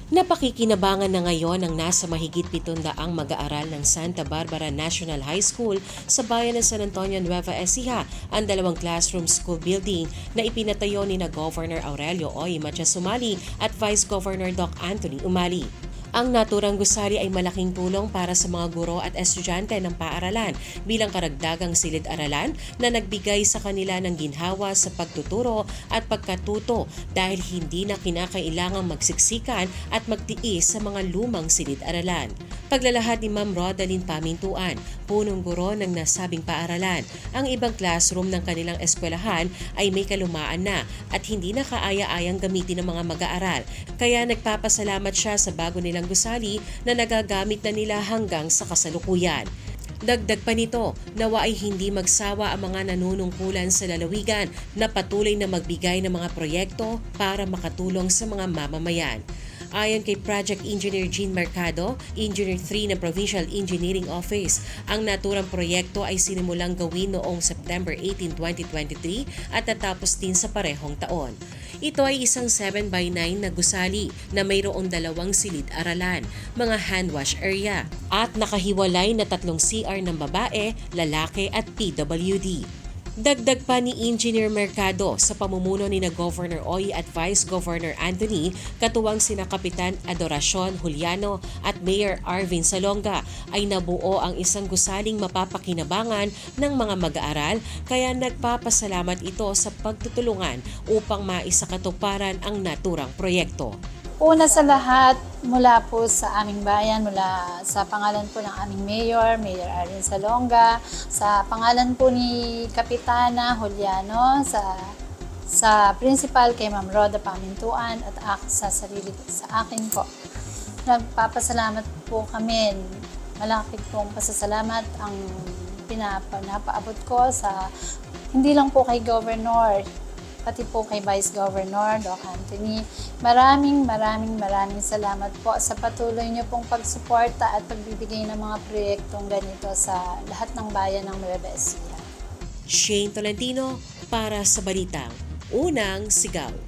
Napakikinabangan na ngayon ang nasa mahigit 700 mag-aaral ng Santa Barbara National High School sa bayan ng San Antonio, Nueva Ecija ang dalawang classroom school building na ipinatayo ni na Governor Aurelio Oy Matias-Umali at Vice Governor Doc Anthony Umali. Ang naturang gusali ay malaking tulong para sa mga guro at estudyante ng paaralan bilang karagdagang silid-aralan na nagbigay sa kanila ng ginhawa sa pagtuturo at pagkatuto dahil hindi na kinakailangang magsiksikan at magtiis sa mga lumang silid-aralan. Paglalahad ni Ma'am Rodalyn Pamintuan, punong guro ng nasabing paaralan, ang ibang classroom ng kanilang eskwelahan ay may kalumaan na at hindi na kaaya-ayang gamitin ng mga mag-aaral. Kaya nagpapasalamat siya sa bago nilang gusali na nagagamit na nila hanggang sa kasalukuyan. Dagdag pa nito, nawa ay hindi magsawa ang mga nanunungkulan sa lalawigan na patuloy na magbigay ng mga proyekto para makatulong sa mga mamamayan. Ayon kay Project Engineer Jean Mercado, Engineer 3 ng Provincial Engineering Office, ang naturang proyekto ay sinimulang gawin noong September 18, 2023 at natapos din sa parehong taon. Ito ay isang 7x9 na gusali na mayroong 2 silid-aralan, mga handwash area, at nakahiwalay na 3 CR ng babae, lalaki at PWD. Dagdag pa ni Engineer Mercado sa pamumuno ni na Governor Oy at Vice Governor Anthony, katuwang sina Kapitan Adoracion Juliano at Mayor Arvin Salonga ay nabuo ang isang gusaling mapapakinabangan ng mga mag-aaral, kaya nagpapasalamat ito sa pagtutulungan upang maisakatuparan ang naturang proyekto. Una sa lahat, mula po sa aming bayan, mula sa pangalan po ng aming Mayor Arvin Salonga, sa pangalan po ni Kapitana Juliano, sa Principal kay Ma'am Roda Pamintuan at sa akin po. Nagpapasalamat po kami, malaki pong pasasalamat ang pinapaabot ko sa hindi lang po kay Governor, pati po kay Vice Governor Doc Anthony. Maraming salamat po sa patuloy niyo pong pagsuporta at pagbibigay ng mga proyektong ganito sa lahat ng bayan ng Nueva Ecija. Shane Tolentino para sa Balitang Unang Sigaw.